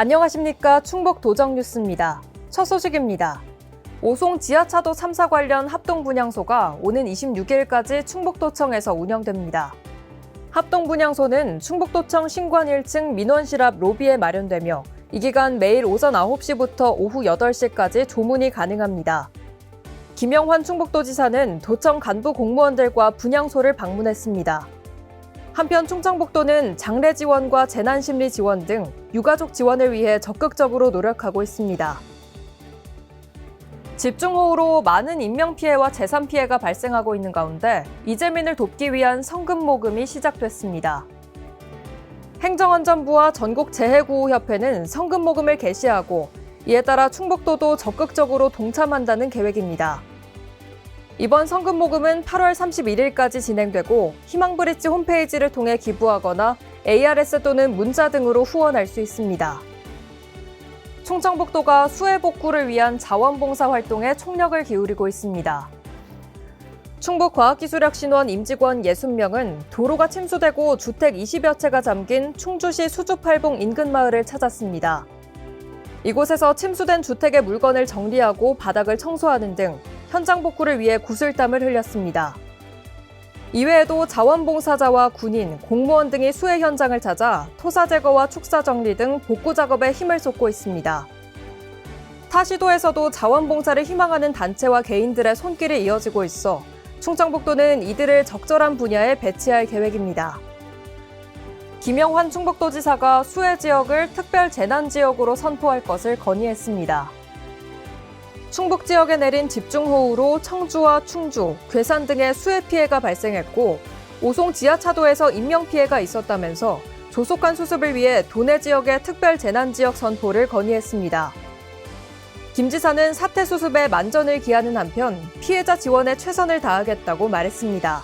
안녕하십니까. 충북 도정뉴스입니다. 첫 소식입니다. 오송 지하차도 3사 관련 합동분향소가 오는 26일까지 충북도청에서 운영됩니다. 합동분향소는 충북도청 신관 1층 민원실 앞 로비에 마련되며 이 기간 매일 오전 9시부터 오후 8시까지 조문이 가능합니다. 김영환 충북도지사는 도청 간부 공무원들과 분향소를 방문했습니다. 한편 충청북도는 장례 지원과 재난심리 지원 등 유가족 지원을 위해 적극적으로 노력하고 있습니다. 집중호우로 많은 인명피해와 재산피해가 발생하고 있는 가운데 이재민을 돕기 위한 성금 모금이 시작됐습니다. 행정안전부와 전국재해구호협회는 성금 모금을 개시하고 이에 따라 충북도도 적극적으로 동참한다는 계획입니다. 이번 성금 모금은 8월 31일까지 진행되고 희망브릿지 홈페이지를 통해 기부하거나 ARS 또는 문자 등으로 후원할 수 있습니다. 충청북도가 수해 복구를 위한 자원봉사 활동에 총력을 기울이고 있습니다. 충북과학기술혁신원 임직원 60명은 도로가 침수되고 주택 20여 채가 잠긴 충주시 수주팔봉 인근 마을을 찾았습니다. 이곳에서 침수된 주택의 물건을 정리하고 바닥을 청소하는 등 현장 복구를 위해 구슬땀을 흘렸습니다. 이외에도 자원봉사자와 군인, 공무원 등이 수해 현장을 찾아 토사 제거와 축사 정리 등 복구 작업에 힘을 쏟고 있습니다. 타 시도에서도 자원봉사를 희망하는 단체와 개인들의 손길이 이어지고 있어 충청북도는 이들을 적절한 분야에 배치할 계획입니다. 김영환 충북도지사가 수해 지역을 특별 재난 지역으로 선포할 것을 건의했습니다. 충북 지역에 내린 집중호우로 청주와 충주, 괴산 등의 수해 피해가 발생했고 오송 지하차도에서 인명피해가 있었다면서 조속한 수습을 위해 도내 지역의 특별 재난지역 선포를 건의했습니다. 김 지사는 사태 수습에 만전을 기하는 한편 피해자 지원에 최선을 다하겠다고 말했습니다.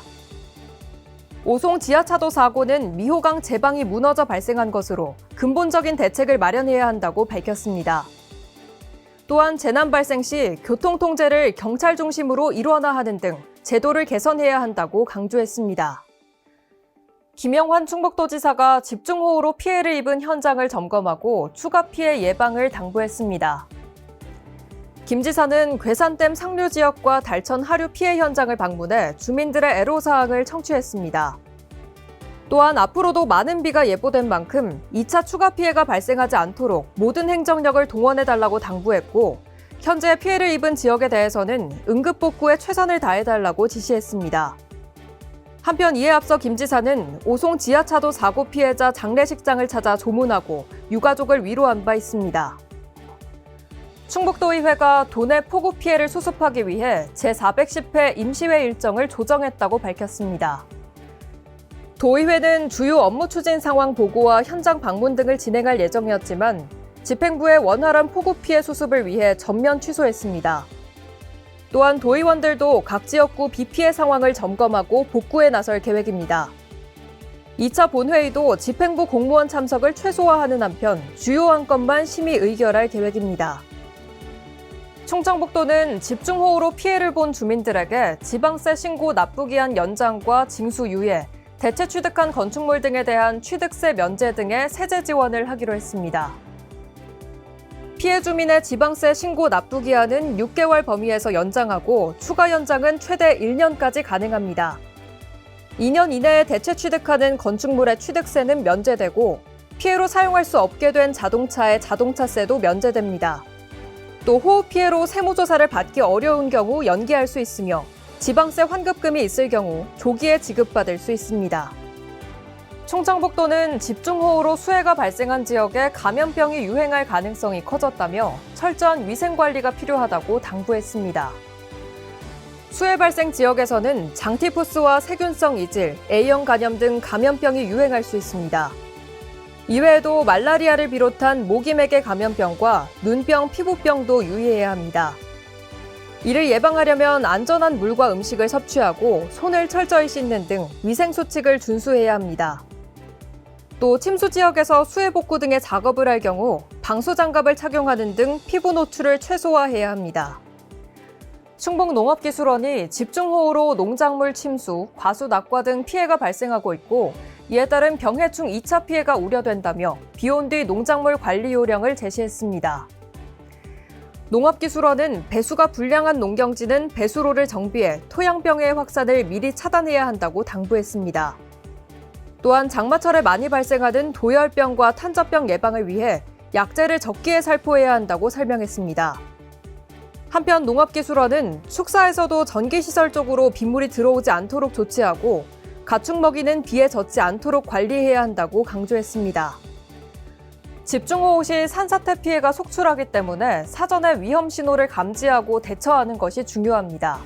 오송 지하차도 사고는 미호강 제방이 무너져 발생한 것으로 근본적인 대책을 마련해야 한다고 밝혔습니다. 또한 재난 발생 시 교통 통제를 경찰 중심으로 일원화하는 등 제도를 개선해야 한다고 강조했습니다. 김영환 충북도지사가 집중호우로 피해를 입은 현장을 점검하고 추가 피해 예방을 당부했습니다. 김 지사는 괴산댐 상류 지역과 달천 하류 피해 현장을 방문해 주민들의 애로사항을 청취했습니다. 또한 앞으로도 많은 비가 예보된 만큼 2차 추가 피해가 발생하지 않도록 모든 행정력을 동원해달라고 당부했고 현재 피해를 입은 지역에 대해서는 응급복구에 최선을 다해달라고 지시했습니다. 한편 이에 앞서 김 지사는 오송 지하차도 사고 피해자 장례식장을 찾아 조문하고 유가족을 위로한 바 있습니다. 충북도의회가 도내 폭우 피해를 수습하기 위해 제410회 임시회 일정을 조정했다고 밝혔습니다. 도의회는 주요 업무 추진 상황 보고와 현장 방문 등을 진행할 예정이었지만 집행부의 원활한 폭우 피해 수습을 위해 전면 취소했습니다. 또한 도의원들도 각 지역구 비 피해 상황을 점검하고 복구에 나설 계획입니다. 2차 본회의도 집행부 공무원 참석을 최소화하는 한편 주요한 건만 심의 의결할 계획입니다. 충청북도는 집중호우로 피해를 본 주민들에게 지방세 신고 납부기한 연장과 징수 유예, 대체 취득한 건축물 등에 대한 취득세 면제 등의 세제 지원을 하기로 했습니다. 피해 주민의 지방세 신고 납부 기한은 6개월 범위에서 연장하고 추가 연장은 최대 1년까지 가능합니다. 2년 이내에 대체 취득하는 건축물의 취득세는 면제되고 피해로 사용할 수 없게 된 자동차의 자동차세도 면제됩니다. 또 호우 피해로 세무조사를 받기 어려운 경우 연기할 수 있으며 지방세 환급금이 있을 경우 조기에 지급받을 수 있습니다. 충청북도는 집중호우로 수해가 발생한 지역에 감염병이 유행할 가능성이 커졌다며 철저한 위생관리가 필요하다고 당부했습니다. 수해 발생 지역에서는 장티푸스와 세균성 이질, A형 간염 등 감염병이 유행할 수 있습니다. 이외에도 말라리아를 비롯한 모기매개 감염병과 눈병, 피부병도 유의해야 합니다. 이를 예방하려면 안전한 물과 음식을 섭취하고 손을 철저히 씻는 등 위생수칙을 준수해야 합니다. 또 침수 지역에서 수해 복구 등의 작업을 할 경우 방수장갑을 착용하는 등 피부 노출을 최소화해야 합니다. 충북농업기술원이 집중호우로 농작물 침수, 과수 낙과 등 피해가 발생하고 있고 이에 따른 병해충 2차 피해가 우려된다며 비온 뒤 농작물 관리 요령을 제시했습니다. 농업기술원은 배수가 불량한 농경지는 배수로를 정비해 토양병의 확산을 미리 차단해야 한다고 당부했습니다. 또한 장마철에 많이 발생하는 도열병과 탄저병 예방을 위해 약재를 적기에 살포해야 한다고 설명했습니다. 한편 농업기술원은 축사에서도 전기시설 쪽으로 빗물이 들어오지 않도록 조치하고 가축 먹이는 비에 젖지 않도록 관리해야 한다고 강조했습니다. 집중호우 시 산사태 피해가 속출하기 때문에 사전에 위험 신호를 감지하고 대처하는 것이 중요합니다.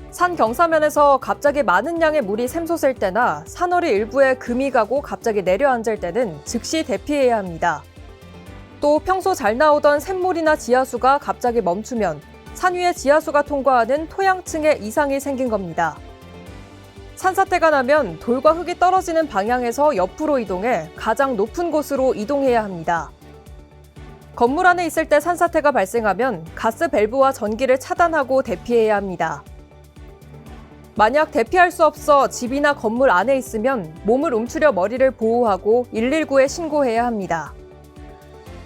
산 경사면에서 갑자기 많은 양의 물이 샘솟을 때나 산허리 일부에 금이 가고 갑자기 내려앉을 때는 즉시 대피해야 합니다. 또 평소 잘 나오던 샘물이나 지하수가 갑자기 멈추면 산 위에 지하수가 통과하는 토양층에 이상이 생긴 겁니다. 산사태가 나면 돌과 흙이 떨어지는 방향에서 옆으로 이동해 가장 높은 곳으로 이동해야 합니다. 건물 안에 있을 때 산사태가 발생하면 가스 밸브와 전기를 차단하고 대피해야 합니다. 만약 대피할 수 없어 집이나 건물 안에 있으면 몸을 움츠려 머리를 보호하고 119에 신고해야 합니다.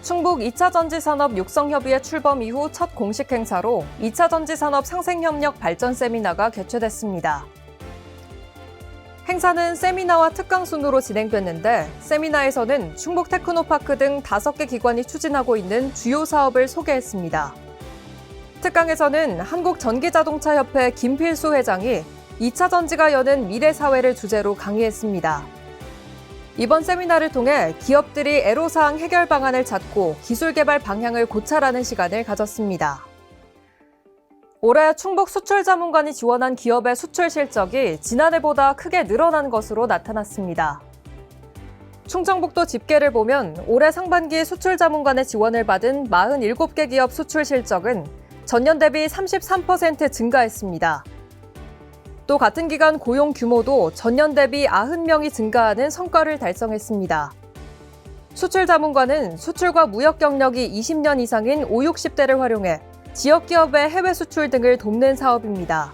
충북 2차 전지산업 육성협의회 출범 이후 첫 공식 행사로 2차 전지산업 상생협력 발전 세미나가 개최됐습니다. 행사는 세미나와 특강 순으로 진행됐는데 세미나에서는 충북 테크노파크 등 5개 기관이 추진하고 있는 주요 사업을 소개했습니다. 특강에서는 한국전기자동차협회 김필수 회장이 2차 전지가 여는 미래사회를 주제로 강의했습니다. 이번 세미나를 통해 기업들이 애로사항 해결 방안을 찾고 기술 개발 방향을 고찰하는 시간을 가졌습니다. 올해 충북 수출자문관이 지원한 기업의 수출 실적이 지난해보다 크게 늘어난 것으로 나타났습니다. 충청북도 집계를 보면 올해 상반기 수출자문관의 지원을 받은 47개 기업 수출 실적은 전년 대비 33% 증가했습니다. 또 같은 기간 고용 규모도 전년 대비 90명이 증가하는 성과를 달성했습니다. 수출자문관은 수출과 무역 경력이 20년 이상인 5, 60대를 활용해 지역 기업의 해외 수출 등을 돕는 사업입니다.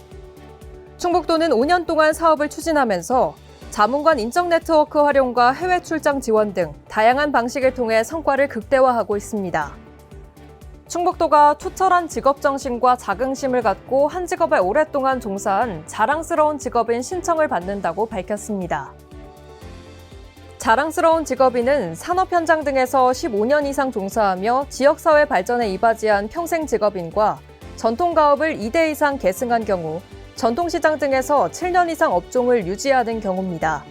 충북도는 5년 동안 사업을 추진하면서 자문관 인적 네트워크 활용과 해외 출장 지원 등 다양한 방식을 통해 성과를 극대화하고 있습니다. 충북도가 투철한 직업 정신과 자긍심을 갖고 한 직업에 오랫동안 종사한 자랑스러운 직업인 신청을 받는다고 밝혔습니다. 자랑스러운 직업인은 산업 현장 등에서 15년 이상 종사하며 지역사회 발전에 이바지한 평생 직업인과 전통가업을 2대 이상 계승한 경우, 전통시장 등에서 7년 이상 업종을 유지하는 경우입니다.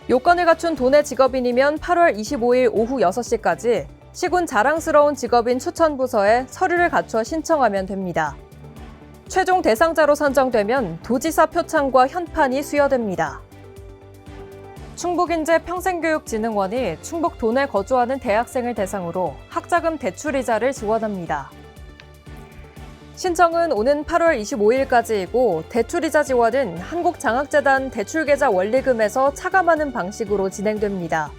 요건을 갖춘 도내 직업인이면 8월 25일 오후 6시까지 시군 자랑스러운 직업인 추천부서에 서류를 갖춰 신청하면 됩니다. 최종 대상자로 선정되면 도지사 표창과 현판이 수여됩니다. 충북인재평생교육진흥원이 충북 도내 거주하는 대학생을 대상으로 학자금 대출이자를 지원합니다. 신청은 오는 8월 25일까지이고 대출이자 지원은 한국장학재단 대출계좌 원리금에서 차감하는 방식으로 진행됩니다.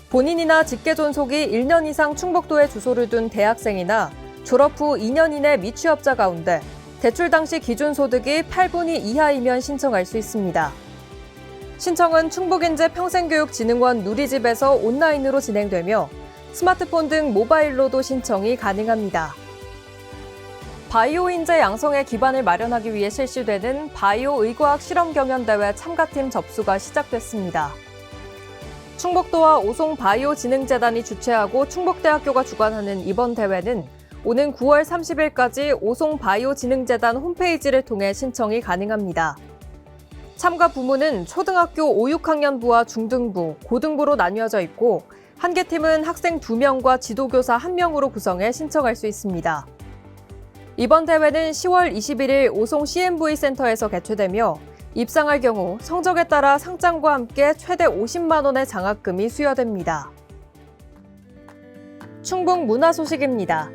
본인이나 직계존속이 1년 이상 충북도에 주소를 둔 대학생이나 졸업 후 2년 이내 미취업자 가운데 대출 당시 기준소득이 8분위 이하이면 신청할 수 있습니다. 신청은 충북인재평생교육진흥원 누리집에서 온라인으로 진행되며 스마트폰 등 모바일로도 신청이 가능합니다. 바이오 인재 양성의 기반을 마련하기 위해 실시되는 바이오 의과학 실험 경연대회 참가팀 접수가 시작됐습니다. 충북도와 오송바이오진흥재단이 주최하고 충북대학교가 주관하는 이번 대회는 오는 9월 30일까지 오송바이오진흥재단 홈페이지를 통해 신청이 가능합니다. 참가 부문은 초등학교 5, 6학년부와 중등부, 고등부로 나뉘어져 있고 한 개 팀은 학생 2명과 지도교사 1명으로 구성해 신청할 수 있습니다. 이번 대회는 10월 21일 오송 CMV 센터에서 개최되며 입상할 경우 성적에 따라 상장과 함께 최대 50만 원의 장학금이 수여됩니다. 충북 문화 소식입니다.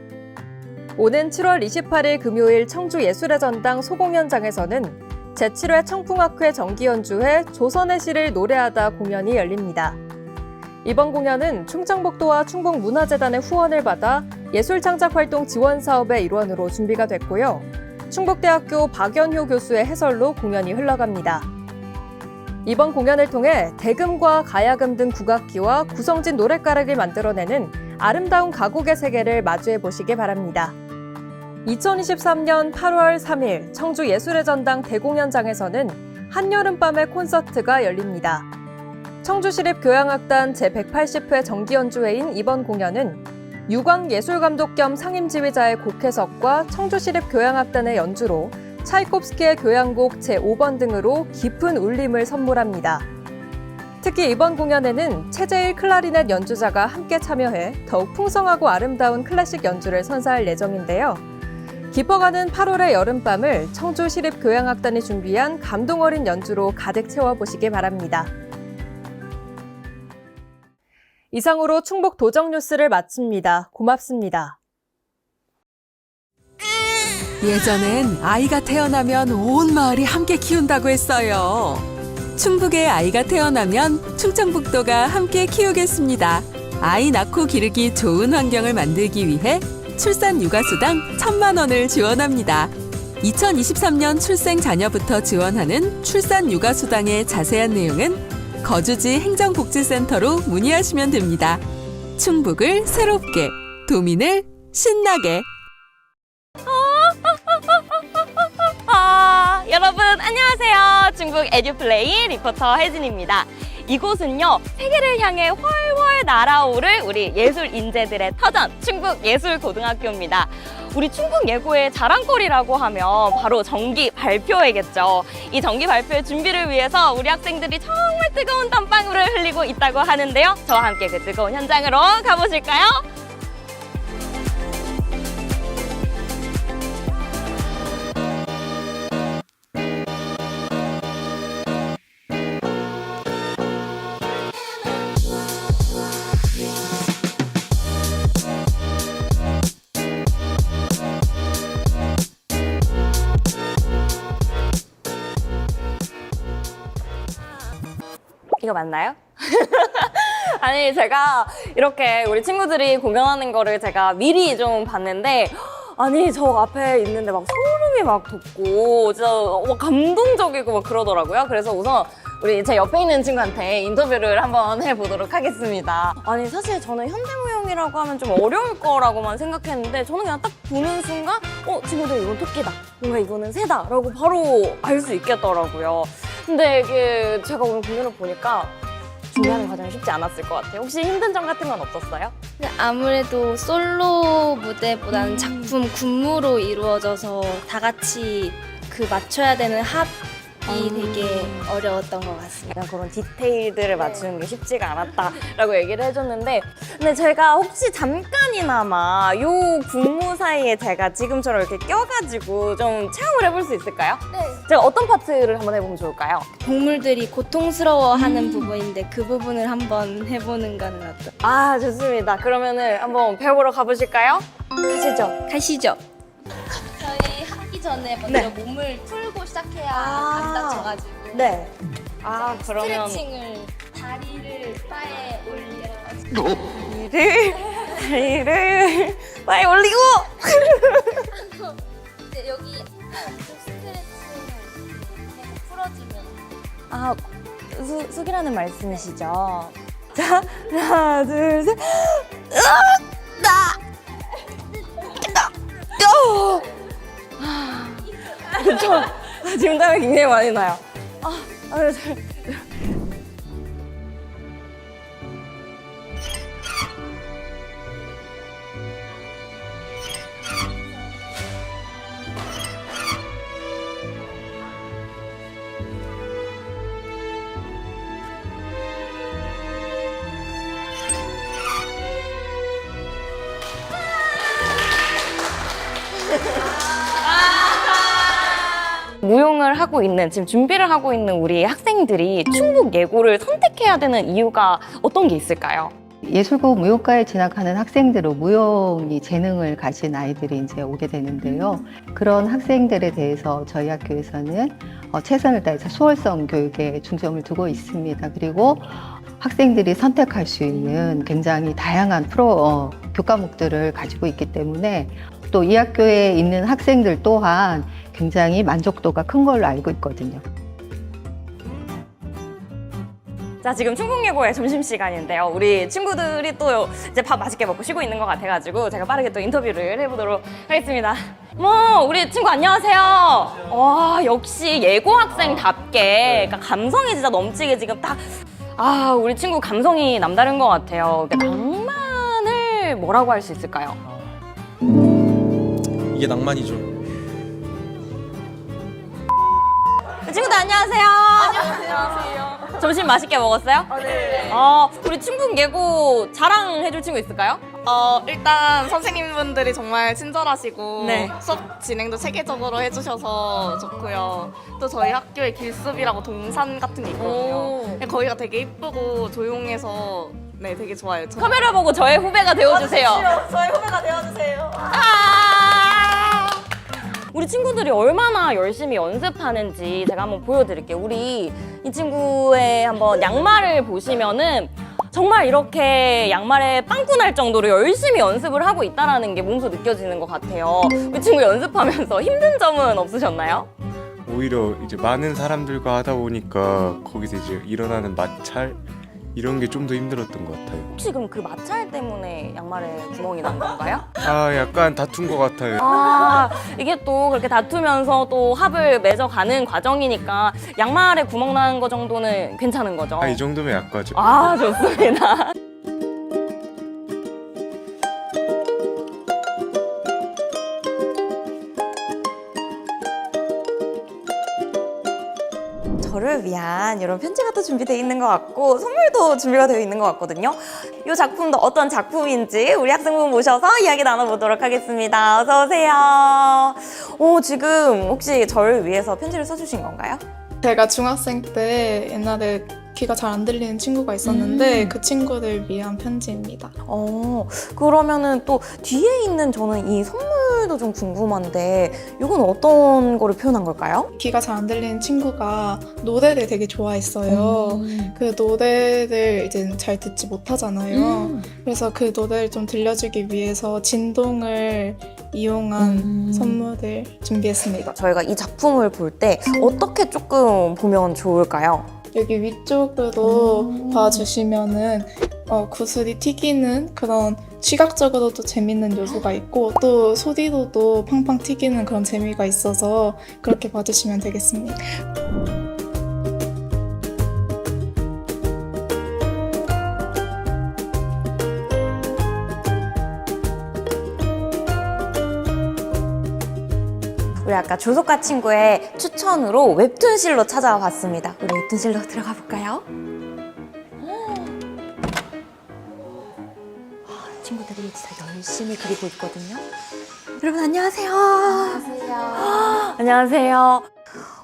오는 7월 28일 금요일 청주 예술의 전당 소공연장에서는 제7회 청풍학회 정기연주회 조선의 시를 노래하다 공연이 열립니다. 이번 공연은 충청북도와 충북문화재단의 후원을 받아 예술창작활동 지원 사업의 일원으로 준비가 됐고요. 충북대학교 박연효 교수의 해설로 공연이 흘러갑니다. 이번 공연을 통해 대금과 가야금 등 국악기와 구성진 노랫가락을 만들어내는 아름다운 가곡의 세계를 마주해 보시기 바랍니다. 2023년 8월 3일 청주 예술의 전당 대공연장에서는 한여름밤의 콘서트가 열립니다. 청주시립교향악단 제180회 정기연주회인 이번 공연은 유광예술감독 겸 상임지휘자의 곡 해석과 청주시립교향악단의 연주로 차이콥스키의 교향곡 제5번 등으로 깊은 울림을 선물합니다. 특히 이번 공연에는 최재일 클라리넷 연주자가 함께 참여해 더욱 풍성하고 아름다운 클래식 연주를 선사할 예정인데요. 깊어가는 8월의 여름밤을 청주시립교향악단이 준비한 감동 어린 연주로 가득 채워보시기 바랍니다. 이상으로 충북 도정 뉴스를 마칩니다. 고맙습니다. 예전엔 아이가 태어나면 온 마을이 함께 키운다고 했어요. 충북에 아이가 태어나면 충청북도가 함께 키우겠습니다. 아이 낳고 기르기 좋은 환경을 만들기 위해 출산 육아수당 1,000만 원을 지원합니다. 2023년 출생 자녀부터 지원하는 출산 육아수당의 자세한 내용은 거주지 행정복지센터로 문의하시면 됩니다. 충북을 새롭게, 도민을 신나게. 여러분 안녕하세요. 충북 에듀플레이 리포터 혜진입니다. 이곳은요, 세계를 향해 훨훨 날아오를 우리 예술 인재들의 터전, 충북예술고등학교입니다. 우리 충북예고의 자랑거리라고 하면 바로 정기 발표회겠죠. 이 정기 발표회 준비를 위해서 우리 학생들이 정말 뜨거운 땀방울을 흘리고 있다고 하는데요. 저와 함께 그 뜨거운 현장으로 가보실까요? 이거 맞나요? 아니, 제가 이렇게 우리 친구들이 공연하는 거를 제가 미리 좀 봤는데, 아니, 저 앞에 있는데 막 소름이 막 돋고 진짜 감동적이고 막 그러더라고요. 그래서 우선 우리 제 옆에 있는 친구한테 인터뷰를 한번 해보도록 하겠습니다. 아니, 사실 저는 현대무용이라고 하면 좀 어려울 거라고만 생각했는데, 저는 그냥 딱 보는 순간 친구들 이건 토끼다, 뭔가 이거는 새다 라고 바로 알 수 있겠더라고요. 근데 이게 제가 오늘 공연을 보니까 준비하는 과정이 쉽지 않았을 것 같아요. 혹시 힘든 점 같은 건 없었어요? 아무래도 솔로 무대보다는 작품 군무로 이루어져서 다 같이 그 맞춰야 되는 합이 되게 어려웠던 것 같습니다. 그런 디테일들을 맞추는 게 쉽지가 않았다라고 얘기를 해줬는데, 근데 제가 혹시 잠깐이나마 요 군무 사이에 제가 지금처럼 이렇게 껴가지고 좀 체험을 해볼 수 있을까요? 네. 제가 어떤 파트를 한번 해보면 좋을까요? 동물들이 고통스러워하는 부분인데 그 부분을 한번 해보는 거는 어떨까요? 아, 좋습니다. 그러면은 한번 배워보러 가보실까요? 가시죠. 가시죠. 저희 하기 전에 먼저 몸을 풀고 시작해야 안 다쳐가지고 네. 아, 그러면 스트레칭을 다리를 바에 올려가지고 다리를 많이 올리고 근데 여기 스트레칭을 풀어주면 아, 숙이라는 말씀이시죠? 자, 하나, 둘, 셋. 저 지금 땀이 굉장히 많이 나요. 무용을 하고 있는, 지금 준비를 하고 있는 우리 학생들이 충북예고를 선택해야 되는 이유가 어떤 게 있을까요? 예술고 무용과에 진학하는 학생들로 무용이 재능을 가진 아이들이 이제 오게 되는데요. 그런 학생들에 대해서 저희 학교에서는 최선을 다해서 수월성 교육에 중점을 두고 있습니다. 그리고 학생들이 선택할 수 있는 굉장히 다양한 교과목들을 가지고 있기 때문에 또 이 학교에 있는 학생들 또한 굉장히 만족도가 큰 걸로 알고 있거든요. 자, 지금 충북예고의 점심시간인데요. 우리 친구들이 또 이제 밥 맛있게 먹고 쉬고 있는 것 같아가지고 제가 빠르게 또 인터뷰를 해보도록 하겠습니다. 우리 친구 안녕하세요. 와, 역시 예고 학생답게 그러니까 감성이 진짜 넘치게 지금 딱 우리 친구 감성이 남다른 것 같아요. 그러니까 낭만을 뭐라고 할 수 있을까요? 이게 낭만이죠. 친구들 안녕하세요. 안녕하세요. 점심 맛있게 먹었어요? 네. 우리 충북 예고 자랑해줄 친구 있을까요? 일단 선생님분들이 정말 친절하시고 네. 수업 진행도 체계적으로 해주셔서 좋고요. 또 저희 학교에 길숲이라고 동산 같은 게 있거든요. 거기가 되게 이쁘고 조용해서 네, 되게 좋아요. 카메라 보고 저의 후배가 되어주세요. 저희 후배가 되어주세요. 우리 친구들이 얼마나 열심히 연습하는지 제가 한번 보여드릴게요. 우리 이 친구의 한번 양말을 보시면은 정말 이렇게 양말에 빵꾸 날 정도로 열심히 연습을 하고 있다는 게 몸소 느껴지는 것 같아요. 우리 친구 연습하면서 힘든 점은 없으셨나요? 오히려 이제 많은 사람들과 하다 보니까 거기서 이제 일어나는 마찰 이런 게 좀 더 힘들었던 것 같아요. 혹시 그럼 그 마찰 때문에 양말에 구멍이 난 건가요? 약간 다툰 것 같아요. 이게 또 그렇게 다투면서 또 합을 맺어가는 과정이니까 양말에 구멍 나는 거 정도는 괜찮은 거죠? 이 정도면 약과죠. 좋습니다. 저를 위한 이런 편지가 또 준비되어 있는 것 같고 선물도 준비가 되어 있는 것 같거든요. 이 작품도 어떤 작품인지 우리 학생분 모셔서 이야기 나눠보도록 하겠습니다. 어서 오세요. 지금 혹시 저를 위해서 편지를 써주신 건가요? 제가 중학생 때 옛날에 귀가 잘 안 들리는 친구가 있었는데 그 친구들 위한 편지입니다. 그러면은 또 뒤에 있는 저는 이 선물도 좀 궁금한데 이건 어떤 거를 표현한 걸까요? 귀가 잘 안 들리는 친구가 노래를 되게 좋아했어요. 그 노래를 이제 잘 듣지 못하잖아요. 그래서 그 노래를 좀 들려주기 위해서 진동을 이용한 선물을 준비했습니다. 저희가 이 작품을 볼 때 어떻게 조금 보면 좋을까요? 여기 위쪽으로 봐주시면은 구슬이 튀기는 그런 시각적으로도 재밌는 요소가 있고 또 소리로도 팡팡 튀기는 그런 재미가 있어서 그렇게 봐주시면 되겠습니다. 우리 아까 조석가 친구의 추천으로 웹툰실로 찾아와 봤습니다. 우리 웹툰실로 들어가 볼까요? 친구들이 진짜 열심히 그리고 있거든요. 여러분 안녕하세요. 안녕하세요.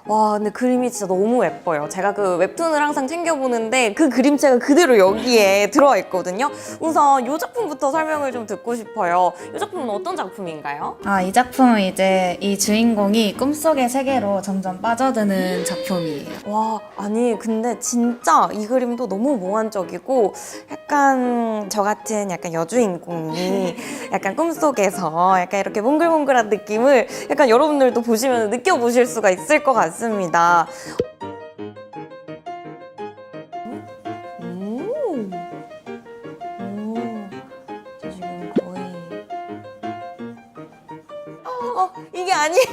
와, 근데 그림이 진짜 너무 예뻐요. 제가 그 웹툰을 항상 챙겨보는데 그 그림체가 그대로 여기에 들어와 있거든요. 우선 이 작품부터 설명을 좀 듣고 싶어요. 이 작품은 어떤 작품인가요? 이 작품은 이제 이 주인공이 꿈속의 세계로 점점 빠져드는 작품이에요. 와, 아니 근데 진짜 이 그림도 너무 몽환적이고 약간 저 같은 약간 여주인공이 약간 꿈속에서 약간 이렇게 몽글몽글한 느낌을 약간 여러분들도 보시면 느껴보실 수가 있을 것 같습니다. 저 지금 거의 이게 아니에요.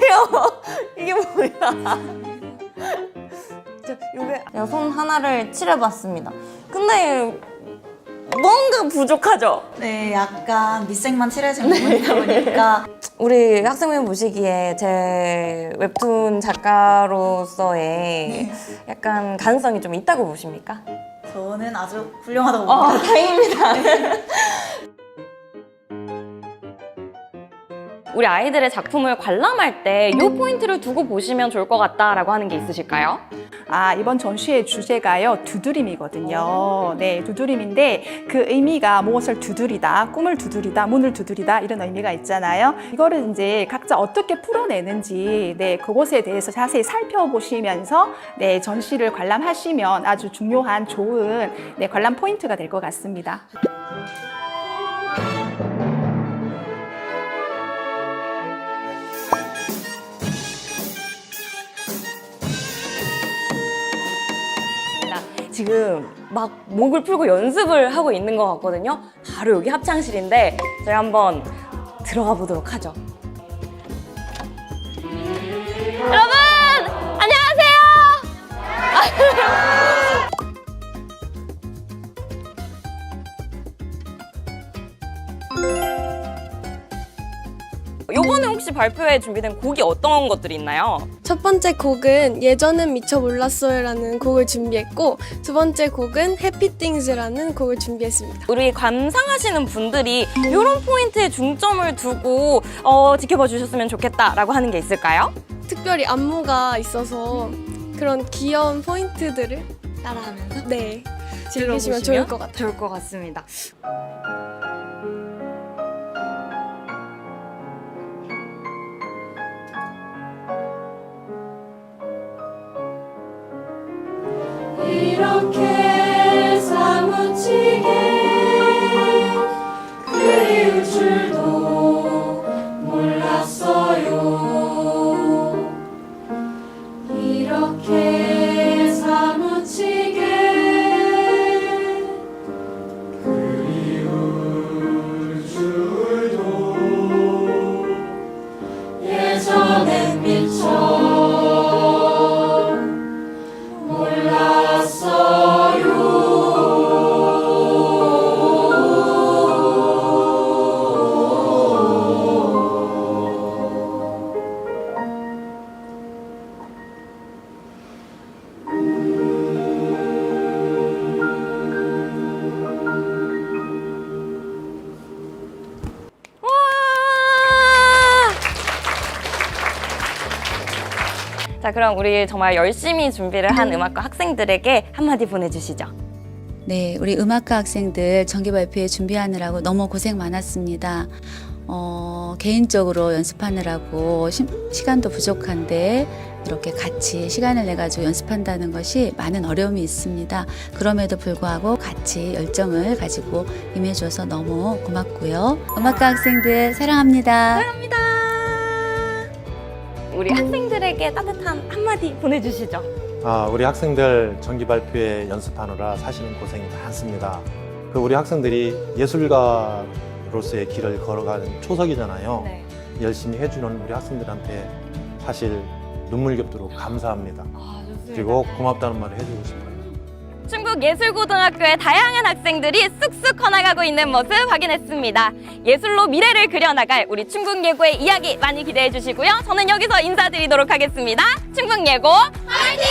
이게 뭐야? 제가 손 하나를 칠해봤습니다. 근데 뭔가 부족하죠? 네, 약간 밑색만 칠해진 부분이다 보니까 우리 학생분 보시기에 제 웹툰 작가로서의 약간 가능성이 좀 있다고 보십니까? 저는 아주 훌륭하다고 봅니다. 다행입니다. 우리 아이들의 작품을 관람할 때 이 포인트를 두고 보시면 좋을 것 같다라고 하는 게 있으실까요? 이번 전시의 주제가요, 두드림이거든요. 네, 두드림인데 그 의미가 무엇을 두드리다, 꿈을 두드리다, 문을 두드리다 이런 의미가 있잖아요. 이거를 이제 각자 어떻게 풀어내는지 그것에 대해서 자세히 살펴보시면서 전시를 관람하시면 아주 중요한 좋은 관람 포인트가 될 것 같습니다. 지금 막 목을 풀고 연습을 하고 있는 것 같거든요. 바로 여기 합창실인데 저희 한번 들어가 보도록 하죠. 여러분! 안녕하세요! 요번에 혹시 발표회 준비된 곡이 어떤 것들이 있나요? 첫 번째 곡은 예전엔 미처 몰랐어요라는 곡을 준비했고 두 번째 곡은 해피띵스라는 곡을 준비했습니다. 우리 감상하시는 분들이 이런 포인트에 중점을 두고 지켜봐 주셨으면 좋겠다라고 하는 게 있을까요? 특별히 안무가 있어서 그런 귀여운 포인트들을 따라하면서 네 즐기시면 좋을 것 같아요. 좋을 것 같습니다. 이렇게 사무치게 그리울 줄도 몰랐어요. 이렇게 사무치게 그리울 줄도 예전엔 미처 자, 그럼 우리 정말 열심히 준비를 한 음악과 학생들에게 한마디 보내주시죠. 네, 우리 음악과 학생들 정기 발표회 준비하느라고 너무 고생 많았습니다. 개인적으로 연습하느라고 시간도 부족한데 이렇게 같이 시간을 내가지고 연습한다는 것이 많은 어려움이 있습니다. 그럼에도 불구하고 같이 열정을 가지고 임해줘서 너무 고맙고요. 음악과 학생들 사랑합니다. 우리 학생들에게 따뜻한 한마디 보내주시죠. 우리 학생들 정기 발표회 연습하느라 사실은 고생이 많습니다. 우리 학생들이 예술가로서의 길을 걸어가는 초석이잖아요. 네. 열심히 해주는 우리 학생들한테 사실 눈물겹도록 감사합니다. 그리고 고맙다는 말을 해주고 싶어요. 충북예술고등학교의 다양한 학생들이 쑥쑥 커나가고 있는 모습 확인했습니다. 예술로 미래를 그려나갈 우리 충북예고의 이야기 많이 기대해 주시고요. 저는 여기서 인사드리도록 하겠습니다. 충북예고 화이팅!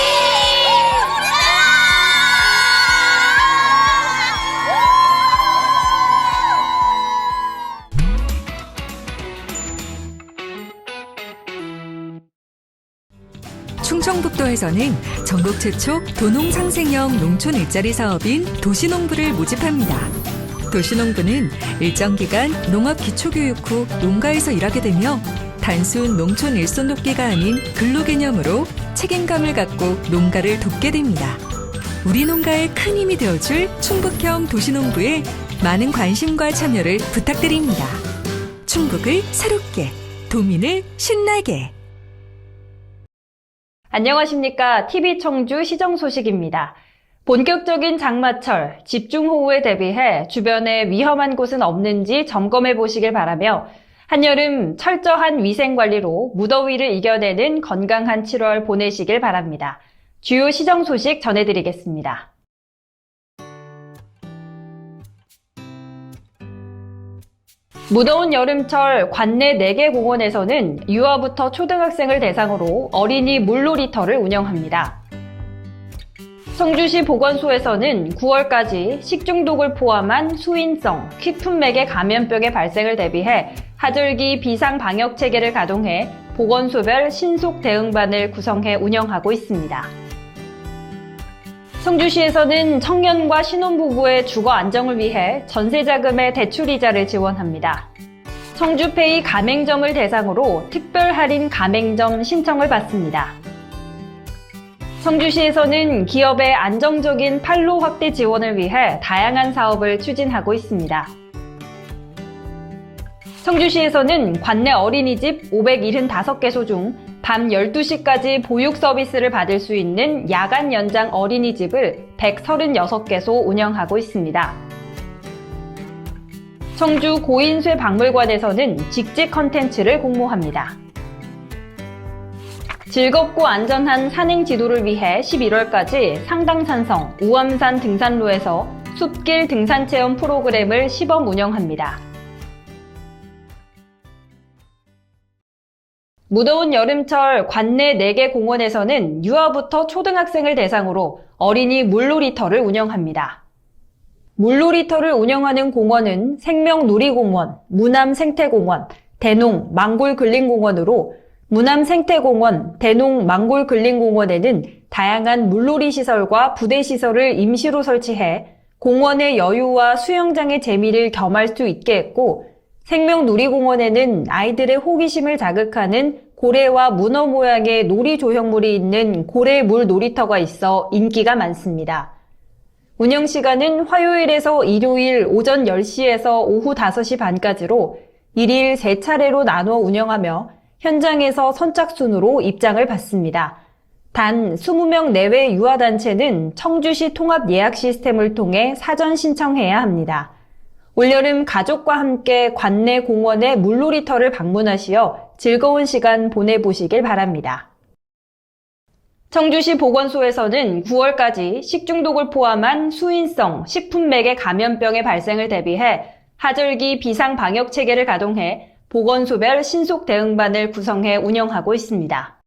충청북도에서는 전국 최초 도농상생형 농촌 일자리 사업인 도시농부를 모집합니다. 도시농부는 일정 기간 농업 기초교육 후 농가에서 일하게 되며 단순 농촌 일손 돕기가 아닌 근로 개념으로 책임감을 갖고 농가를 돕게 됩니다. 우리 농가에 큰 힘이 되어줄 충북형 도시농부에 많은 관심과 참여를 부탁드립니다. 충북을 새롭게, 도민을 신나게. 안녕하십니까. TV 청주 시정 소식입니다. 본격적인 장마철, 집중호우에 대비해 주변에 위험한 곳은 없는지 점검해 보시길 바라며 한여름 철저한 위생관리로 무더위를 이겨내는 건강한 7월 보내시길 바랍니다. 주요 시정 소식 전해드리겠습니다. 무더운 여름철 관내 4개 공원에서는 유아부터 초등학생을 대상으로 어린이 물놀이터를 운영합니다. 성주시 보건소에서는 9월까지 식중독을 포함한 수인성, 키푼맥의 감염병의 발생을 대비해 하절기 비상방역 체계를 가동해 보건소별 신속 대응반을 구성해 운영하고 있습니다. 성주시에서는 청년과 신혼부부의 주거 안정을 위해 전세자금의 대출이자를 지원합니다. 청주페이 가맹점을 대상으로 특별 할인 가맹점 신청을 받습니다. 성주시에서는 기업의 안정적인 판로 확대 지원을 위해 다양한 사업을 추진하고 있습니다. 청주시에서는 관내 어린이집 575개소 중 밤 12시까지 보육 서비스를 받을 수 있는 야간 연장 어린이집을 136개소 운영하고 있습니다. 청주 고인쇠 박물관에서는 직직 컨텐츠를 공모합니다. 즐겁고 안전한 산행 지도를 위해 11월까지 상당산성 우암산 등산로에서 숲길 등산체험 프로그램을 시범 운영합니다. 무더운 여름철 관내 4개 공원에서는 유아부터 초등학생을 대상으로 어린이 물놀이터를 운영합니다. 물놀이터를 운영하는 공원은 생명놀이공원, 무남생태공원, 대농 망골근린공원으로 무남생태공원, 대농 망골근린공원에는 다양한 물놀이 시설과 부대 시설을 임시로 설치해 공원의 여유와 수영장의 재미를 겸할 수 있게 했고, 생명놀이공원에는 아이들의 호기심을 자극하는 고래와 문어 모양의 놀이 조형물이 있는 고래물 놀이터가 있어 인기가 많습니다. 운영 시간은 화요일에서 일요일 오전 10시에서 오후 5시 반까지로 1일 3차례로 나눠 운영하며 현장에서 선착순으로 입장을 받습니다. 단 20명 내외 유아단체는 청주시 통합 예약 시스템을 통해 사전 신청해야 합니다. 올여름 가족과 함께 관내 공원의 물놀이터를 방문하시어 즐거운 시간 보내보시길 바랍니다. 청주시 보건소에서는 9월까지 식중독을 포함한 수인성 식품매개 감염병의 발생을 대비해 하절기 비상방역 체계를 가동해 보건소별 신속 대응반을 구성해 운영하고 있습니다.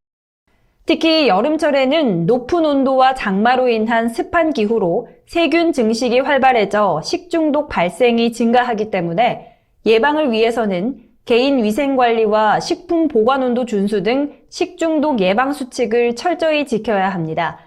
특히 여름철에는 높은 온도와 장마로 인한 습한 기후로 세균 증식이 활발해져 식중독 발생이 증가하기 때문에 예방을 위해서는 개인 위생관리와 식품 보관온도 준수 등 식중독 예방 수칙을 철저히 지켜야 합니다.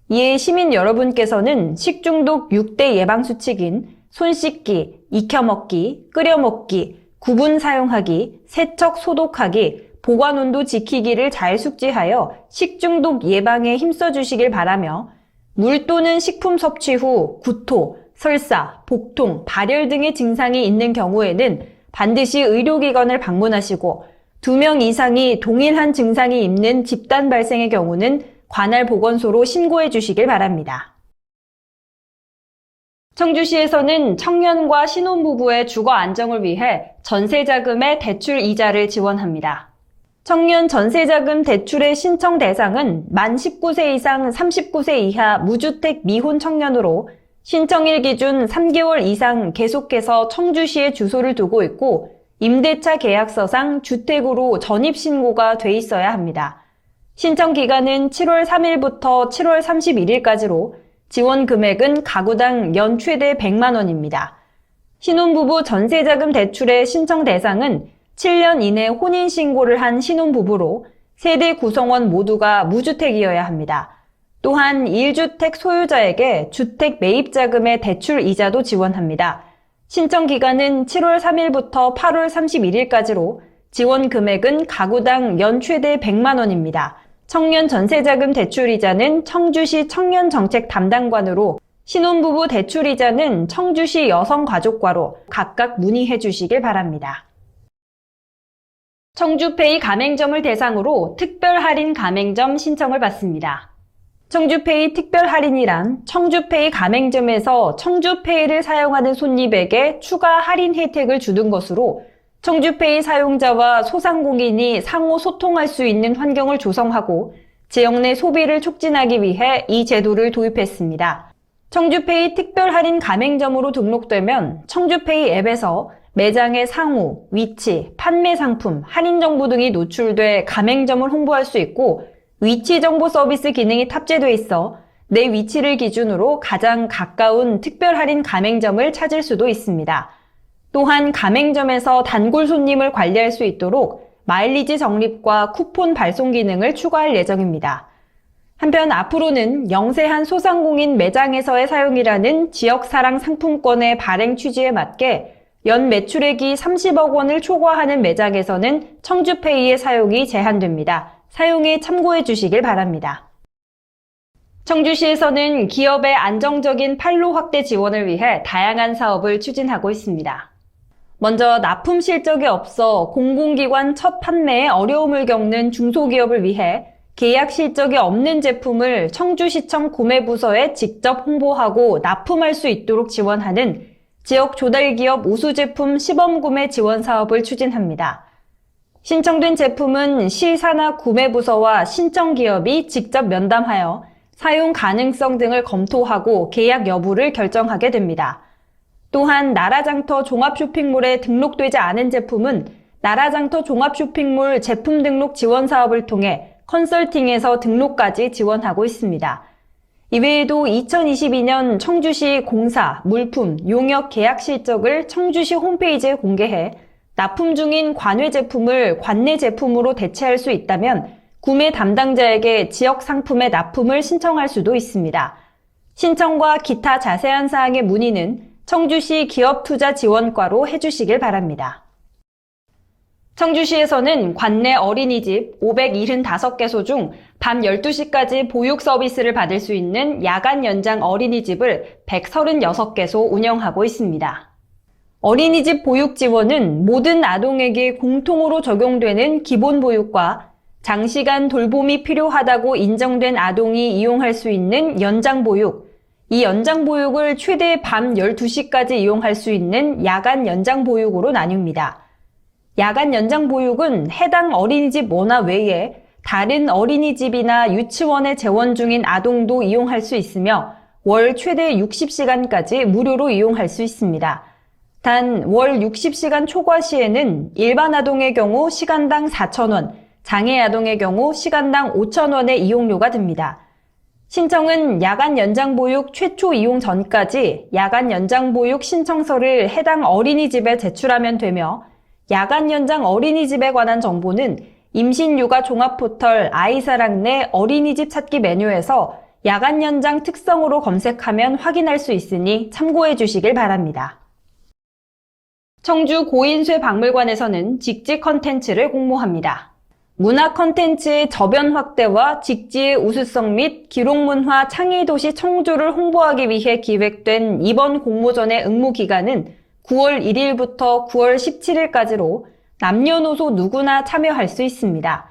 이에 시민 여러분께서는 식중독 6대 예방 수칙인 손 씻기, 익혀먹기, 끓여먹기, 구분 사용하기, 세척 소독하기, 보관온도 지키기를 잘 숙지하여 식중독 예방에 힘써주시길 바라며 물 또는 식품 섭취 후 구토, 설사, 복통, 발열 등의 증상이 있는 경우에는 반드시 의료기관을 방문하시고 2명 이상이 동일한 증상이 있는 집단 발생의 경우는 관할 보건소로 신고해 주시길 바랍니다. 청주시에서는 청년과 신혼부부의 주거 안정을 위해 전세자금의 대출 이자를 지원합니다. 청년 전세자금 대출의 신청 대상은 만 19세 이상 39세 이하 무주택 미혼 청년으로 신청일 기준 3개월 이상 계속해서 청주시에 주소를 두고 있고 임대차 계약서상 주택으로 전입신고가 돼 있어야 합니다. 신청 기간은 7월 3일부터 7월 31일까지로 지원 금액은 가구당 연 최대 100만 원입니다. 신혼부부 전세자금 대출의 신청 대상은 7년 이내 혼인신고를 한 신혼부부로 세대 구성원 모두가 무주택이어야 합니다. 또한 1주택 소유자에게 주택 매입자금의 대출 이자도 지원합니다. 신청 기간은 7월 3일부터 8월 31일까지로 지원 금액은 가구당 연 최대 100만 원입니다. 청년 전세자금 대출이자는 청주시 청년정책 담당관으로 신혼부부 대출이자는 청주시 여성가족과로 각각 문의해 주시길 바랍니다. 청주페이 가맹점을 대상으로 특별 할인 가맹점 신청을 받습니다. 청주페이 특별 할인이란 청주페이 가맹점에서 청주페이를 사용하는 손님에게 추가 할인 혜택을 주는 것으로 청주페이 사용자와 소상공인이 상호 소통할 수 있는 환경을 조성하고 지역 내 소비를 촉진하기 위해 이 제도를 도입했습니다. 청주페이 특별 할인 가맹점으로 등록되면 청주페이 앱에서 매장의 상호, 위치, 판매 상품, 할인 정보 등이 노출돼 가맹점을 홍보할 수 있고 위치 정보 서비스 기능이 탑재돼 있어 내 위치를 기준으로 가장 가까운 특별 할인 가맹점을 찾을 수도 있습니다. 또한 가맹점에서 단골 손님을 관리할 수 있도록 마일리지 적립과 쿠폰 발송 기능을 추가할 예정입니다. 한편 앞으로는 영세한 소상공인 매장에서의 사용이라는 지역사랑 상품권의 발행 취지에 맞게 연 매출액이 30억 원을 초과하는 매장에서는 청주페이의 사용이 제한됩니다. 사용에 참고해 주시길 바랍니다. 청주시에서는 기업의 안정적인 판로 확대 지원을 위해 다양한 사업을 추진하고 있습니다. 먼저 납품 실적이 없어 공공기관 첫 판매에 어려움을 겪는 중소기업을 위해 계약 실적이 없는 제품을 청주시청 구매부서에 직접 홍보하고 납품할 수 있도록 지원하는 지역 조달기업 우수제품 시범구매 지원 사업을 추진합니다. 신청된 제품은 시 산하 구매부서와 신청기업이 직접 면담하여 사용 가능성 등을 검토하고 계약 여부를 결정하게 됩니다. 또한 나라장터 종합쇼핑몰에 등록되지 않은 제품은 나라장터 종합쇼핑몰 제품 등록 지원 사업을 통해 컨설팅에서 등록까지 지원하고 있습니다. 이외에도 2022년 청주시 공사, 물품, 용역 계약 실적을 청주시 홈페이지에 공개해 납품 중인 관외 제품을 관내 제품으로 대체할 수 있다면 구매 담당자에게 지역 상품의 납품을 신청할 수도 있습니다. 신청과 기타 자세한 사항의 문의는 청주시 기업투자지원과로 해주시길 바랍니다. 청주시에서는 관내 어린이집 575개소 중 밤 12시까지 보육 서비스를 받을 수 있는 야간 연장 어린이집을 136개소 운영하고 있습니다. 어린이집 보육 지원은 모든 아동에게 공통으로 적용되는 기본 보육과 장시간 돌봄이 필요하다고 인정된 아동이 이용할 수 있는 연장 보육, 이 연장 보육을 최대 밤 12시까지 이용할 수 있는 야간 연장 보육으로 나뉩니다. 야간 연장 보육은 해당 어린이집 원화 외에 다른 어린이집이나 유치원에 재원 중인 아동도 이용할 수 있으며 월 최대 60시간까지 무료로 이용할 수 있습니다. 단 월 60시간 초과 시에는 일반 아동의 경우 시간당 4,000원, 장애 아동의 경우 시간당 5,000원의 이용료가 듭니다. 신청은 야간 연장 보육 최초 이용 전까지 야간 연장 보육 신청서를 해당 어린이집에 제출하면 되며 야간 연장 어린이집에 관한 정보는 임신육아 종합포털 아이사랑 내 어린이집 찾기 메뉴에서 야간 연장 특성으로 검색하면 확인할 수 있으니 참고해 주시길 바랍니다. 청주 고인쇠 박물관에서는 직지 컨텐츠를 공모합니다. 문화 컨텐츠의 저변 확대와 직지의 우수성 및 기록문화 창의도시 청주를 홍보하기 위해 기획된 이번 공모전의 응모 기간은 9월 1일부터 9월 17일까지로 남녀노소 누구나 참여할 수 있습니다.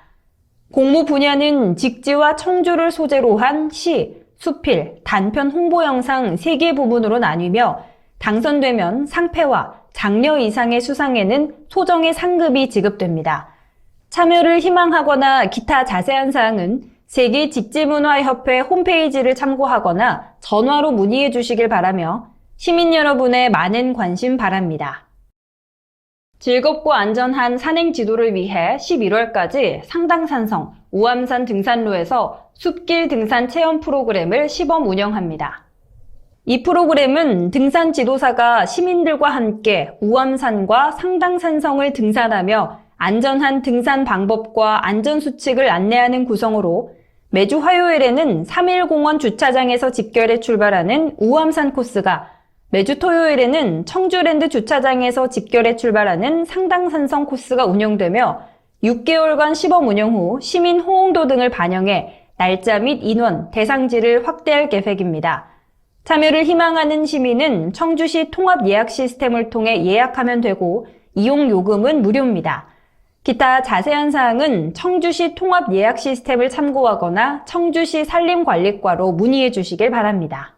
공모 분야는 직지와 청주를 소재로 한 시, 수필, 단편 홍보 영상 3개 부문으로 나뉘며 당선되면 상패와 장려 이상의 수상에는 소정의 상급이 지급됩니다. 참여를 희망하거나 기타 자세한 사항은 세계직지문화협회 홈페이지를 참고하거나 전화로 문의해 주시길 바라며 시민 여러분의 많은 관심 바랍니다. 즐겁고 안전한 산행 지도를 위해 11월까지 상당산성, 우암산 등산로에서 숲길 등산 체험 프로그램을 시범 운영합니다. 이 프로그램은 등산 지도사가 시민들과 함께 우암산과 상당산성을 등산하며 안전한 등산 방법과 안전수칙을 안내하는 구성으로 매주 화요일에는 3일공원 주차장에서 집결해 출발하는 우암산 코스가 매주 토요일에는 청주랜드 주차장에서 집결해 출발하는 상당산성 코스가 운영되며 6개월간 시범 운영 후 시민 호응도 등을 반영해 날짜 및 인원, 대상지를 확대할 계획입니다. 참여를 희망하는 시민은 청주시 통합 예약 시스템을 통해 예약하면 되고 이용 요금은 무료입니다. 기타 자세한 사항은 청주시 통합 예약 시스템을 참고하거나 청주시 산림관리과로 문의해 주시길 바랍니다.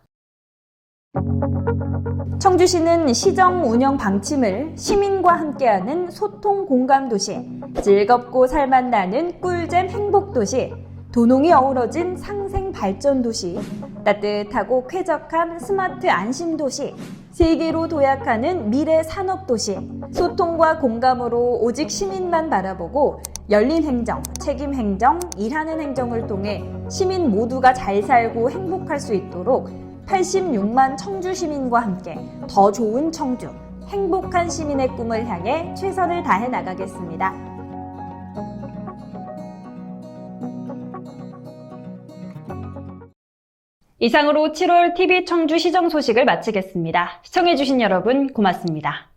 청주시는 시정 운영 방침을 시민과 함께하는 소통 공감 도시, 즐겁고 살맛나는 꿀잼 행복 도시, 도농이 어우러진 상생 발전 도시, 따뜻하고 쾌적한 스마트 안심 도시, 세계로 도약하는 미래 산업 도시, 소통과 공감으로 오직 시민만 바라보고 열린 행정, 책임 행정, 일하는 행정을 통해 시민 모두가 잘 살고 행복할 수 있도록 86만 청주 시민과 함께 더 좋은 청주, 행복한 시민의 꿈을 향해 최선을 다해 나가겠습니다. 이상으로 7월 TV 청주 시정 소식을 마치겠습니다. 시청해주신 여러분 고맙습니다.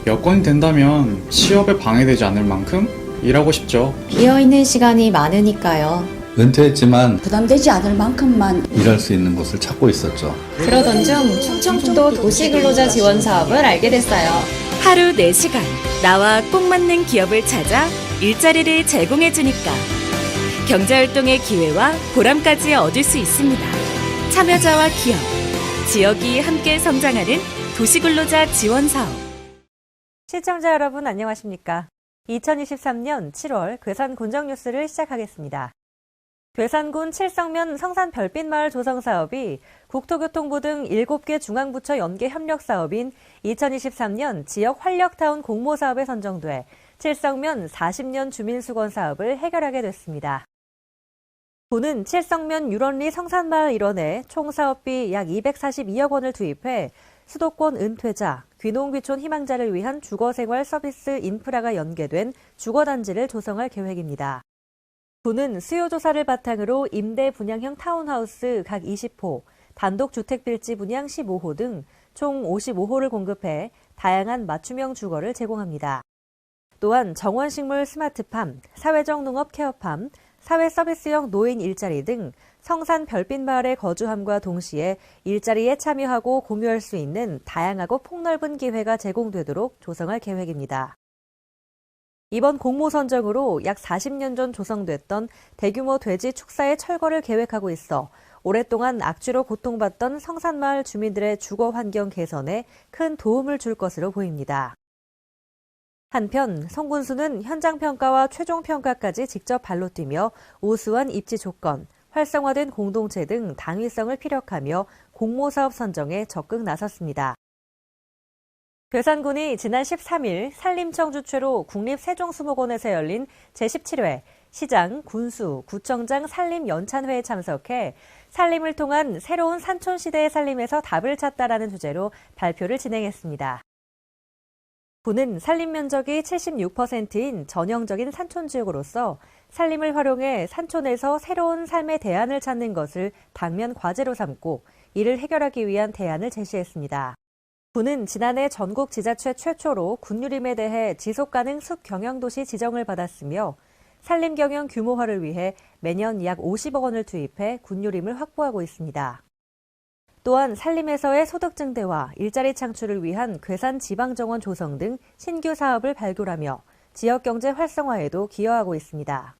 여건이 된다면 취업에 방해되지 않을 만큼 일하고 싶죠. 비어있는 시간이 많으니까요. 은퇴했지만 부담되지 않을 만큼만 일할 수 있는 곳을 찾고 있었죠. 그러던 중 충청북도 도시근로자 지원 사업을 알게 됐어요. 하루 4시간 나와 꼭 맞는 기업을 찾아 일자리를 제공해주니까 경제활동의 기회와 보람까지 얻을 수 있습니다. 참여자와 기업, 지역이 함께 성장하는 도시근로자 지원 사업. 시청자 여러분 안녕하십니까? 2023년 7월 괴산 곤정 뉴스를 시작하겠습니다. 괴산군 칠성면 성산 별빛마을 조성 사업이 국토교통부 등 7개 중앙부처 연계 협력 사업인 2023년 지역 활력타운 공모 사업에 선정돼 칠성면 40년 주민수건 사업을 해결하게 됐습니다. 군은 칠성면 유런리 성산마을 일원에 총 사업비 약 242억 원을 투입해 수도권 은퇴자, 귀농귀촌 희망자를 위한 주거생활 서비스 인프라가 연계된 주거단지를 조성할 계획입니다. 군은 수요조사를 바탕으로 임대 분양형 타운하우스 각 20호, 단독주택빌지 분양 15호 등 총 55호를 공급해 다양한 맞춤형 주거를 제공합니다. 또한 정원식물 스마트팜, 사회적 농업 케어팜, 사회서비스형 노인 일자리 등 성산 별빛마을에 거주함과 동시에 일자리에 참여하고 공유할 수 있는 다양하고 폭넓은 기회가 제공되도록 조성할 계획입니다. 이번 공모 선정으로 약 40년 전 조성됐던 대규모 돼지 축사의 철거를 계획하고 있어 오랫동안 악취로 고통받던 성산마을 주민들의 주거 환경 개선에 큰 도움을 줄 것으로 보입니다. 한편 성군수는 현장 평가와 최종 평가까지 직접 발로 뛰며 우수한 입지 조건, 활성화된 공동체 등 당위성을 피력하며 공모사업 선정에 적극 나섰습니다. 괴산군이 지난 13일 산림청 주최로 국립세종수목원에서 열린 제17회 시장, 군수, 구청장 산림연찬회에 참석해 산림을 통한 새로운 산촌시대의 산림에서 답을 찾다라는 주제로 발표를 진행했습니다. 군은 산림 면적이 76%인 전형적인 산촌지역으로서 산림을 활용해 산촌에서 새로운 삶의 대안을 찾는 것을 당면 과제로 삼고 이를 해결하기 위한 대안을 제시했습니다. 군은 지난해 전국 지자체 최초로 군유림에 대해 지속가능 숲경영도시 지정을 받았으며 산림경영 규모화를 위해 매년 약 50억 원을 투입해 군유림을 확보하고 있습니다. 또한 산림에서의 소득 증대와 일자리 창출을 위한 괴산 지방정원 조성 등 신규 사업을 발굴하며 지역경제 활성화에도 기여하고 있습니다.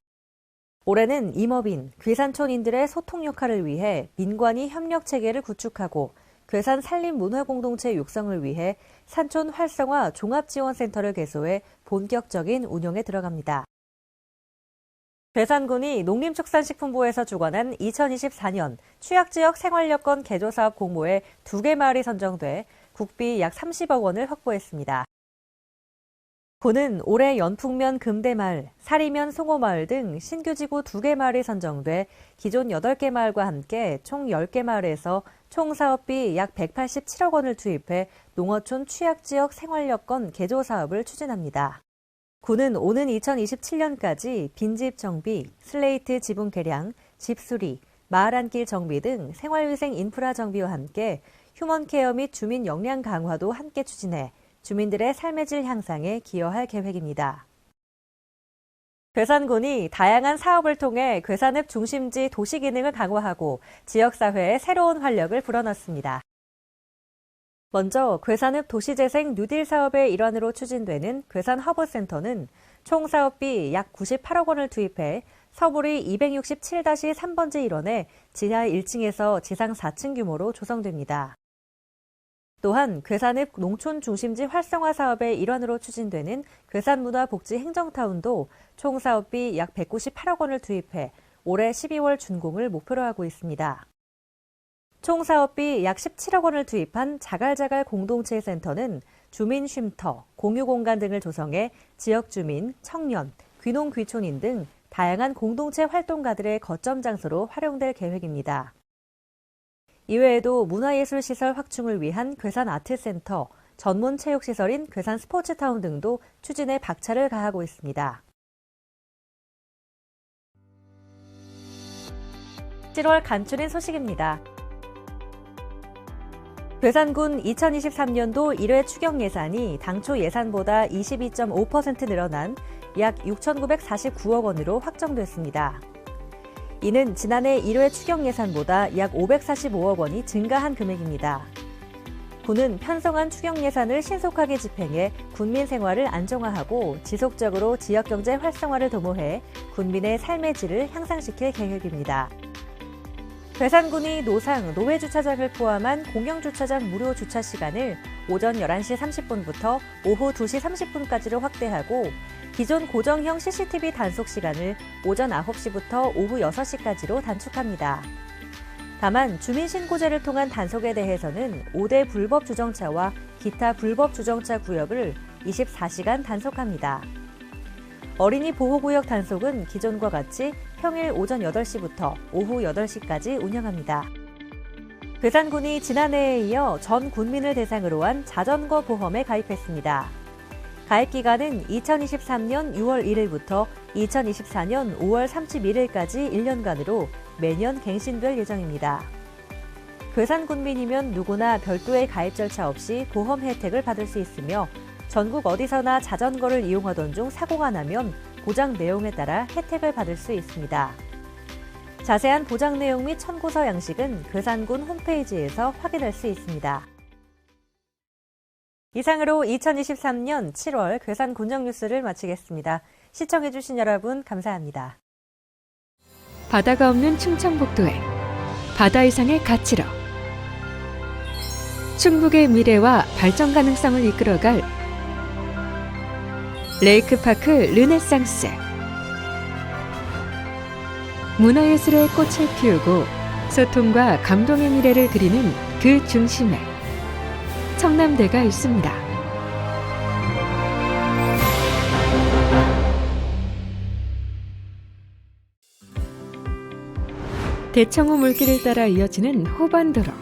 올해는 임업인, 괴산촌인들의 소통 역할을 위해 민관이 협력체계를 구축하고 괴산 산림문화공동체 육성을 위해 산촌 활성화 종합지원센터를 개소해 본격적인 운영에 들어갑니다. 괴산군이 농림축산식품부에서 주관한 2024년 취약지역 생활여건 개조사업 공모에 2개 마을이 선정돼 국비 약 30억 원을 확보했습니다. 군은 올해 연풍면 금대마을, 사리면 송호마을 등 신규지구 2개 마을이 선정돼 기존 8개 마을과 함께 총 10개 마을에서 총 사업비 약 187억 원을 투입해 농어촌 취약지역 생활여건 개조 사업을 추진합니다. 군은 오는 2027년까지 빈집 정비, 슬레이트 지붕 개량, 집 수리, 마을 안길 정비 등 생활위생 인프라 정비와 함께 휴먼케어 및 주민 역량 강화도 함께 추진해 주민들의 삶의 질 향상에 기여할 계획입니다. 괴산군이 다양한 사업을 통해 괴산읍 중심지 도시 기능을 강화하고 지역사회에 새로운 활력을 불어넣습니다. 먼저 괴산읍 도시재생 뉴딜 사업의 일환으로 추진되는 괴산 허브센터는 총 사업비 약 98억 원을 투입해 서부리 267-3번지 일원에 지하 1층에서 지상 4층 규모로 조성됩니다. 또한 괴산읍 농촌 중심지 활성화 사업의 일환으로 추진되는 괴산문화복지 행정타운도 총 사업비 약 198억 원을 투입해 올해 12월 준공을 목표로 하고 있습니다. 총 사업비 약 17억 원을 투입한 자갈자갈 공동체 센터는 주민 쉼터, 공유공간 등을 조성해 지역 주민, 청년, 귀농 귀촌인 등 다양한 공동체 활동가들의 거점 장소로 활용될 계획입니다. 이외에도 문화예술시설 확충을 위한 괴산 아트센터, 전문 체육시설인 괴산 스포츠타운 등도 추진에 박차를 가하고 있습니다. 7월 간추린 소식입니다. 괴산군 2023년도 1회 추경 예산이 당초 예산보다 22.5% 늘어난 약 6,949억 원으로 확정됐습니다. 이는 지난해 1회 추경 예산보다 약 545억 원이 증가한 금액입니다. 군은 편성한 추경 예산을 신속하게 집행해 군민 생활을 안정화하고 지속적으로 지역경제 활성화를 도모해 군민의 삶의 질을 향상시킬 계획입니다. 괴산군이 노상, 노회주차장을 포함한 공영주차장 무료 주차 시간을 오전 11시 30분부터 오후 2시 30분까지로 확대하고 기존 고정형 CCTV 단속 시간을 오전 9시부터 오후 6시까지로 단축합니다. 다만 주민신고제를 통한 단속에 대해서는 5대 불법 주정차와 기타 불법 주정차 구역을 24시간 단속합니다. 어린이 보호구역 단속은 기존과 같이 평일 오전 8시부터 오후 8시까지 운영합니다. 괴산군이 지난해에 이어 전 군민을 대상으로 한 자전거 보험에 가입했습니다. 가입 기간은 2023년 6월 1일부터 2024년 5월 31일까지 1년간으로 매년 갱신될 예정입니다. 괴산군민이면 누구나 별도의 가입 절차 없이 보험 혜택을 받을 수 있으며 전국 어디서나 자전거를 이용하던 중 사고가 나면 보장 내용에 따라 혜택을 받을 수 있습니다. 자세한 보장 내용 및 청구서 양식은 괴산군 홈페이지에서 확인할 수 있습니다. 이상으로 2023년 7월 괴산 군정 뉴스를 마치겠습니다. 시청해주신 여러분 감사합니다. 바다가 없는 충청북도에 바다 이상의 가치로 충북의 미래와 발전 가능성을 이끌어갈 레이크파크 르네상스. 문화예술의 꽃을 피우고 소통과 감동의 미래를 그리는 그 중심에 청남대가 있습니다. 대청호 물길을 따라 이어지는 호반도로.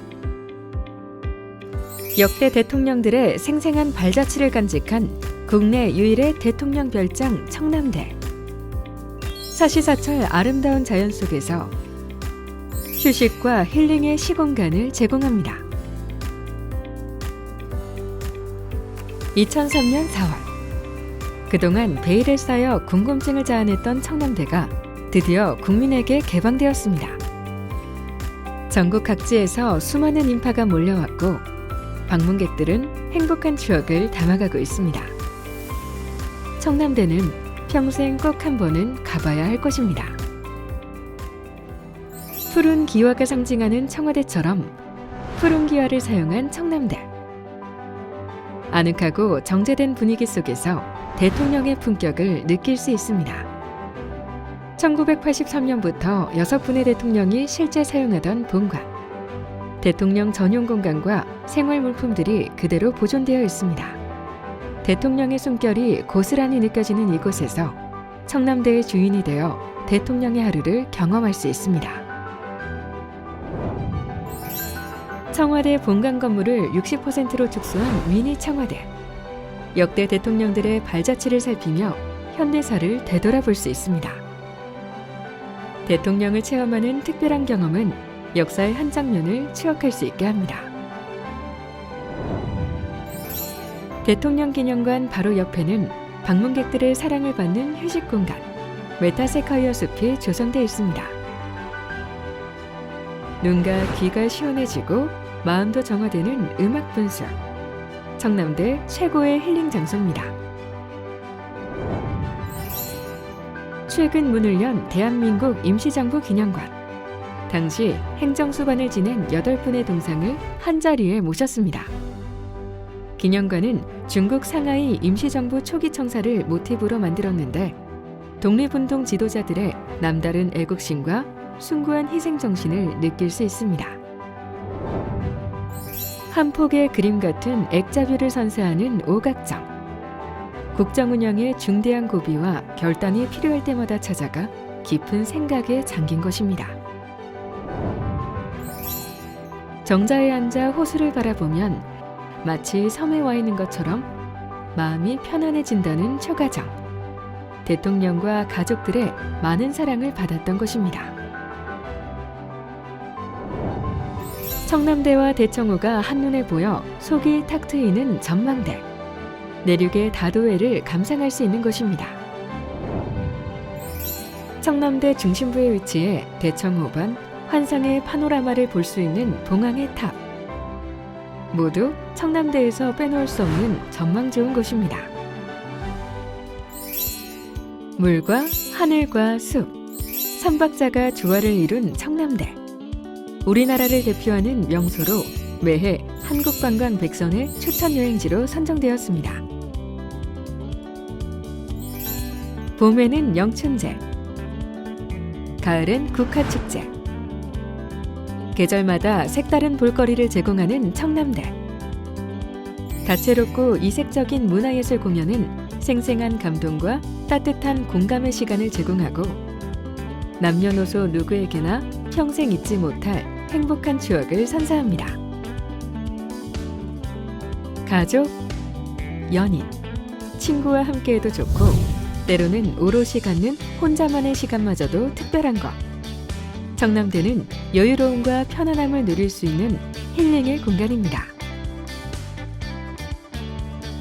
역대 대통령들의 생생한 발자취를 간직한 국내 유일의 대통령 별장 청남대. 사시사철 아름다운 자연 속에서 휴식과 힐링의 시공간을 제공합니다. 2003년 4월 그동안 베일에 쌓여 궁금증을 자아냈던 청남대가 드디어 국민에게 개방되었습니다. 전국 각지에서 수많은 인파가 몰려왔고 방문객들은 행복한 추억을 담아가고 있습니다. 청남대는 평생 꼭 한 번은 가봐야 할 곳입니다. 푸른 기와가 상징하는 청와대처럼 푸른 기와를 사용한 청남대. 아늑하고 정제된 분위기 속에서 대통령의 품격을 느낄 수 있습니다. 1983년부터 6분의 대통령이 실제 사용하던 본관. 대통령 전용 공간과 생활 물품들이 그대로 보존되어 있습니다. 대통령의 숨결이 고스란히 느껴지는 이곳에서 청남대의 주인이 되어 대통령의 하루를 경험할 수 있습니다. 청와대 본관 건물을 60%로 축소한 미니 청와대. 역대 대통령들의 발자취를 살피며 현대사를 되돌아볼 수 있습니다. 대통령을 체험하는 특별한 경험은 역사의 한 장면을 추억할 수 있게 합니다. 대통령 기념관 바로 옆에는 방문객들의 사랑을 받는 휴식 공간, 메타세카이어 숲이 조성되어 있습니다. 눈과 귀가 시원해지고 마음도 정화되는 음악 분수. 청남대 최고의 힐링 장소입니다. 최근 문을 연 대한민국 임시정부 기념관. 당시 행정수반을 지낸 8분의 동상을 한자리에 모셨습니다. 기념관은 중국 상하이 임시정부 초기 청사를 모티브로 만들었는데 독립운동 지도자들의 남다른 애국심과 숭고한 희생정신을 느낄 수 있습니다. 한 폭의 그림 같은 액자뷰를 선사하는 오각정. 국정 운영의 중대한 고비와 결단이 필요할 때마다 찾아가 깊은 생각에 잠긴 것입니다. 정자에 앉아 호수를 바라보면 마치 섬에 와 있는 것처럼 마음이 편안해진다는 초가정. 대통령과 가족들의 많은 사랑을 받았던 것입니다. 청남대와 대청호가 한눈에 보여 속이 탁 트이는 전망대. 내륙의 다도해를 감상할 수 있는 곳입니다. 청남대 중심부에 위치해 대청호반, 환상의 파노라마를 볼 수 있는 봉황의 탑. 모두 청남대에서 빼놓을 수 없는 전망 좋은 곳입니다. 물과 하늘과 숲, 삼박자가 조화를 이룬 청남대. 우리나라를 대표하는 명소로 매해 한국관광 100선의 추천 여행지로 선정되었습니다. 봄에는 영춘제, 가을엔 국화축제. 계절마다 색다른 볼거리를 제공하는 청남대. 다채롭고 이색적인 문화예술 공연은 생생한 감동과 따뜻한 공감의 시간을 제공하고 남녀노소 누구에게나 평생 잊지 못할 행복한 추억을 선사합니다. 가족, 연인, 친구와 함께해도 좋고 때로는 오롯이 갖는 혼자만의 시간마저도 특별한 것. 청남대는 여유로움과 편안함을 누릴 수 있는 힐링의 공간입니다.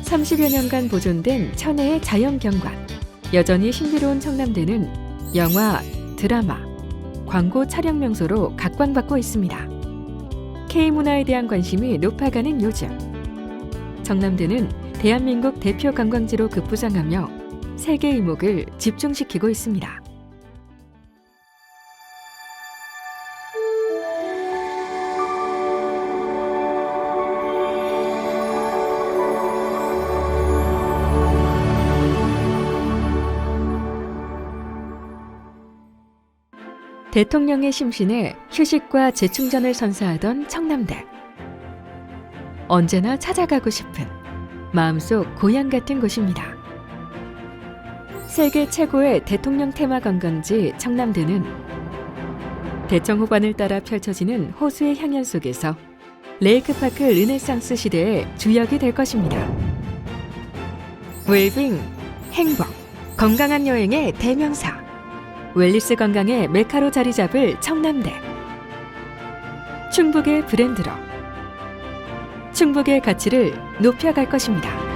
30여 년간 보존된 천혜의 자연경관. 여전히 신비로운 청남대는 영화, 드라마, 광고 촬영 명소로 각광받고 있습니다. K문화에 대한 관심이 높아가는 요즘. 청남대는 대한민국 대표 관광지로 급부상하며 세계 이목을 집중시키고 있습니다. 대통령의 심신에 휴식과 재충전을 선사하던 청남대. 언제나 찾아가고 싶은 마음속 고향 같은 곳입니다. 세계 최고의 대통령 테마 관광지 청남대는 대청호반을 따라 펼쳐지는 호수의 향연 속에서 레이크파크 르네상스 시대의 주역이 될 것입니다. 웰빙, 행복, 건강한 여행의 대명사. 웰리스 건강의 메카로 자리 잡을 청남대. 충북의 브랜드로 충북의 가치를 높여갈 것입니다.